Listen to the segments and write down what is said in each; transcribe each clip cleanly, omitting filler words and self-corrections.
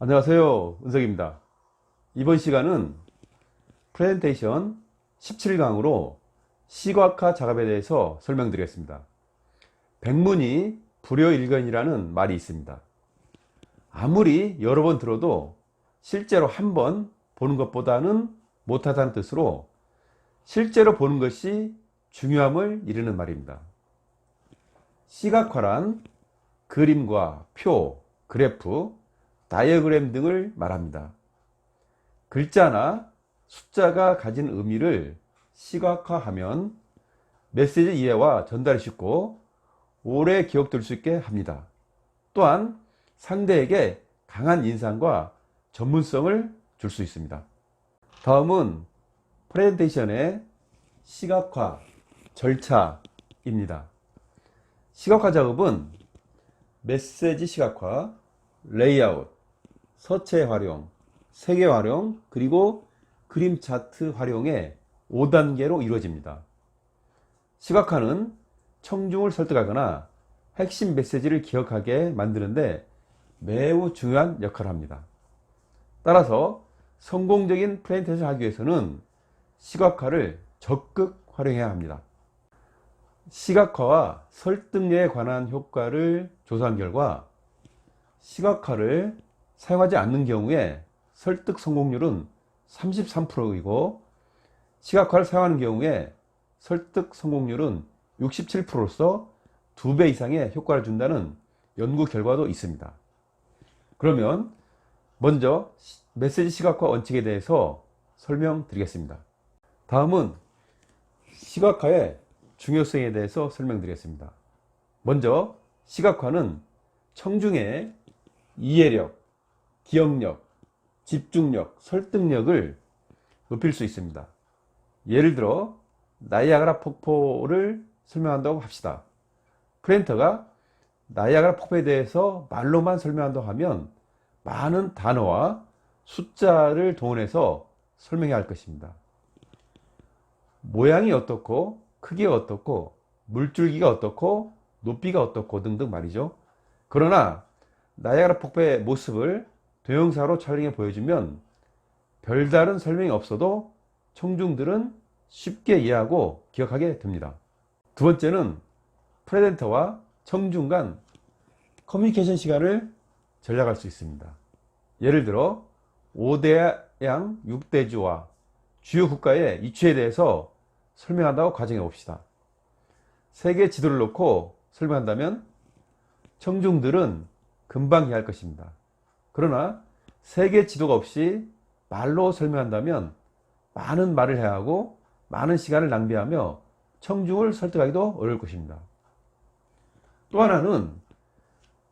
안녕하세요, 은석입니다. 이번 시간은 프레젠테이션 17강으로 시각화 작업에 대해서 설명드리겠습니다. 백문이 불여일견이라는 말이 있습니다. 아무리 여러 번 들어도 실제로 한 번 보는 것보다는 못하다는 뜻으로 실제로 보는 것이 중요함을 이르는 말입니다. 시각화란 그림과 표, 그래프, 다이어그램 등을 말합니다. 글자나 숫자가 가진 의미를 시각화하면 메시지 이해와 전달이 쉽고 오래 기억될 수 있게 합니다. 또한 상대에게 강한 인상과 전문성을 줄 수 있습니다. 다음은 프레젠테이션의 시각화 절차입니다. 시각화 작업은 메시지 시각화, 레이아웃, 서체 활용, 색의 활용, 그리고 그림 차트 활용의 5단계로 이루어집니다. 시각화는 청중을 설득하거나 핵심 메시지를 기억하게 만드는데 매우 중요한 역할을 합니다. 따라서 성공적인 프레젠테이션을 하기 위해서는 시각화를 적극 활용해야 합니다. 시각화와 설득력에 관한 효과를 조사한 결과 시각화를 사용하지 않는 경우에 설득 성공률은 33%이고 시각화를 사용하는 경우에 설득 성공률은 67%로서 2배 이상의 효과를 준다는 연구 결과도 있습니다. 그러면 먼저 메시지 시각화 원칙에 대해서 설명드리겠습니다. 다음은 시각화의 중요성에 대해서 설명드리겠습니다. 먼저 시각화는 청중의 이해력, 기억력, 집중력, 설득력을 높일 수 있습니다. 예를 들어 나이아가라 폭포를 설명한다고 합시다. 프레젠터가 나이아가라 폭포에 대해서 말로만 설명한다고 하면 많은 단어와 숫자를 동원해서 설명해야 할 것입니다. 모양이 어떻고 크기가 어떻고 물줄기가 어떻고 높이가 어떻고 등등 말이죠. 그러나 나이아가라 폭포의 모습을 동영상으로 촬영해 보여주면 별다른 설명이 없어도 청중들은 쉽게 이해하고 기억하게 됩니다. 두 번째는 프레젠터와 청중 간 커뮤니케이션 시간을 절약할 수 있습니다. 예를 들어 5대양 6대주와 주요 국가의 이치에 대해서 설명한다고 가정해 봅시다. 세계 지도를 놓고 설명한다면 청중들은 금방 이해할 것입니다. 그러나 세계 지도가 없이 말로 설명한다면 많은 말을 해야 하고 많은 시간을 낭비하며 청중을 설득하기도 어려울 것입니다. 또 하나는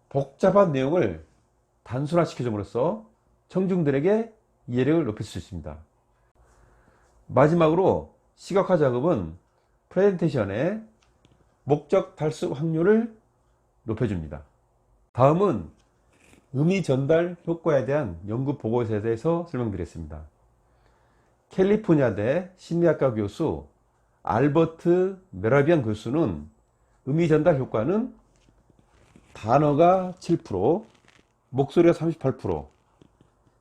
복잡한 내용을 단순화시켜줌으로써 청중들에게 이해력을 높일 수 있습니다. 마지막으로 시각화 작업은 프레젠테이션의 목적 달성 확률을 높여줍니다. 다음은 의미 전달 효과에 대한 연구 보고서에 대해서 설명드리겠습니다. 캘리포니아대 심리학과 교수 알버트 메라비안 교수는 의미 전달 효과는 단어가 7%, 목소리가 38%,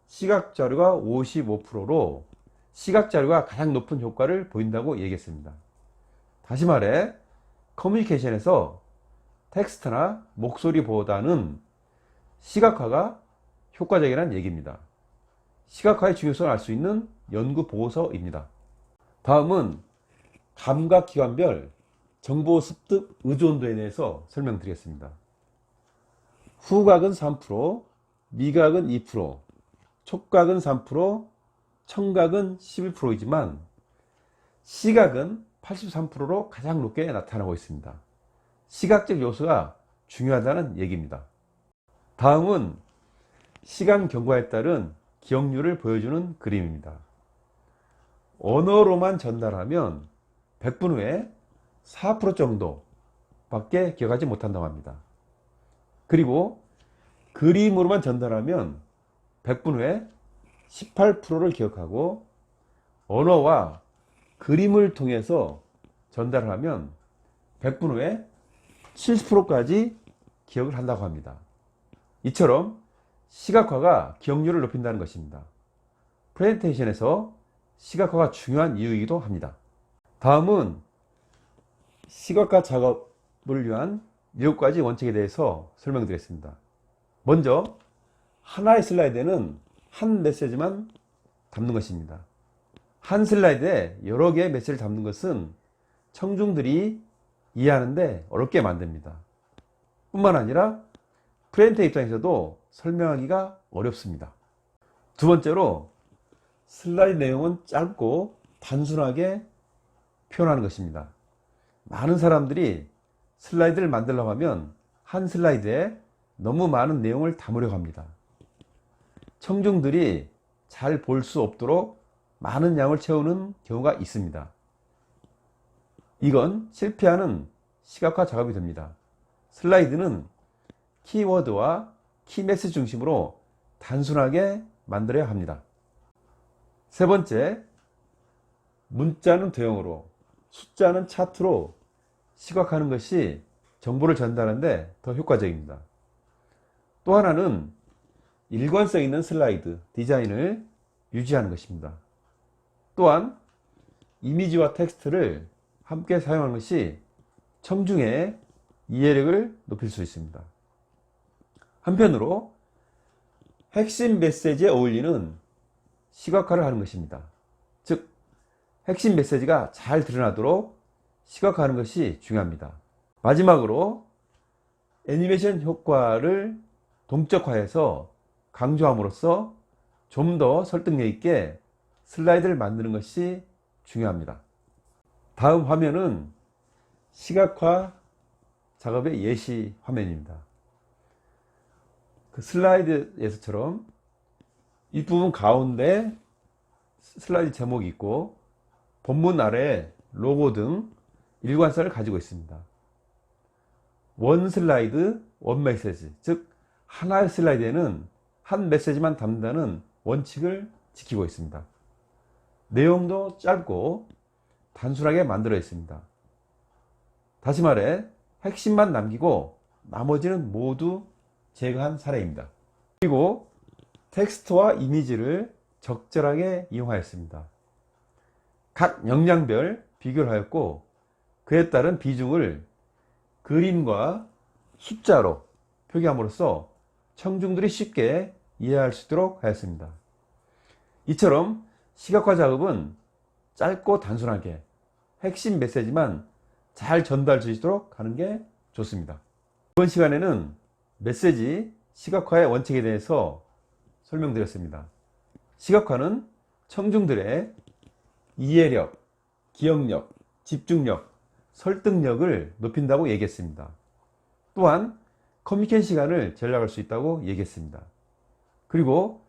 시각 자료가 55%로 시각 자료가 가장 높은 효과를 보인다고 얘기했습니다. 다시 말해 커뮤니케이션에서 텍스트나 목소리보다는 시각화가 효과적이라는 얘기입니다. 시각화의 중요성을 알 수 있는 연구 보고서입니다. 다음은 감각기관별 정보 습득 의존도에 대해서 설명드리겠습니다. 후각은 3%, 미각은 2%, 촉각은 3%, 청각은 11%이지만 시각은 83%로 가장 높게 나타나고 있습니다. 시각적 요소가 중요하다는 얘기입니다. 다음은 시간 경과에 따른 기억률을 보여주는 그림입니다. 언어로만 전달하면 100분 후에 4% 정도 밖에 기억하지 못한다고 합니다. 그리고 그림으로만 전달하면 100분 후에 18%를 기억하고 언어와 그림을 통해서 전달하면 100분 후에 70%까지 기억을 한다고 합니다. 이처럼 시각화가 기억률을 높인다는 것입니다. 프레젠테이션에서 시각화가 중요한 이유이기도 합니다. 다음은 시각화 작업을 위한 7가지 원칙에 대해서 설명드리겠습니다. 먼저 하나의 슬라이드에는 한 메시지만 담는 것입니다. 한 슬라이드에 여러 개의 메시지를 담는 것은 청중들이 이해하는데 어렵게 만듭니다. 뿐만 아니라 프레젠터 입장에서도 설명하기가 어렵습니다. 두 번째로 슬라이드 내용은 짧고 단순하게 표현하는 것입니다. 많은 사람들이 슬라이드를 만들려고 하면 한 슬라이드에 너무 많은 내용을 담으려고 합니다. 청중들이 잘 볼 수 없도록 많은 양을 채우는 경우가 있습니다. 이건 실패하는 시각화 작업이 됩니다. 슬라이드는 키워드와 키메시지 중심으로 단순하게 만들어야 합니다. 세 번째, 문자는 도형으로, 숫자는 차트로 시각화하는 것이 정보를 전달하는데 더 효과적입니다. 또 하나는 일관성 있는 슬라이드 디자인을 유지하는 것입니다. 또한 이미지와 텍스트를 함께 사용하는 것이 청중의 이해력을 높일 수 있습니다. 한편으로 핵심 메시지에 어울리는 시각화를 하는 것입니다. 즉, 핵심 메시지가 잘 드러나도록 시각화하는 것이 중요합니다. 마지막으로 애니메이션 효과를 동적화해서 강조함으로써 좀 더 설득력 있게 슬라이드를 만드는 것이 중요합니다. 다음 화면은 시각화 작업의 예시 화면입니다. 그 슬라이드에서처럼 이 부분 가운데 슬라이드 제목이 있고 본문 아래 로고 등 일관성을 가지고 있습니다. 원 슬라이드, 원 메시지, 즉 하나의 슬라이드에는 한 메시지만 담는다는 원칙을 지키고 있습니다. 내용도 짧고 단순하게 만들어 있습니다. 다시 말해 핵심만 남기고 나머지는 모두 제거한 사례입니다. 그리고 텍스트와 이미지를 적절하게 이용하였습니다. 각 역량별 비교를 하였고 그에 따른 비중을 그림과 숫자로 표기함으로써 청중들이 쉽게 이해할 수 있도록 하였습니다. 이처럼 시각화 작업은 짧고 단순하게 핵심 메시지만 잘 전달할 수 있도록 하는 게 좋습니다. 이번 시간에는 메시지 시각화의 원칙에 대해서 설명드렸습니다. 시각화는 청중들의 이해력, 기억력, 집중력, 설득력을 높인다고 얘기했습니다. 또한 커뮤니케이션 시간을 절약할 수 있다고 얘기했습니다. 그리고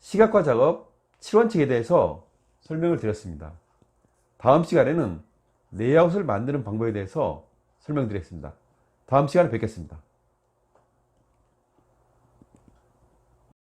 시각화 작업 7원칙에 대해서 설명을 드렸습니다. 다음 시간에는 레이아웃을 만드는 방법에 대해서 설명드리겠습니다. 다음 시간에 뵙겠습니다.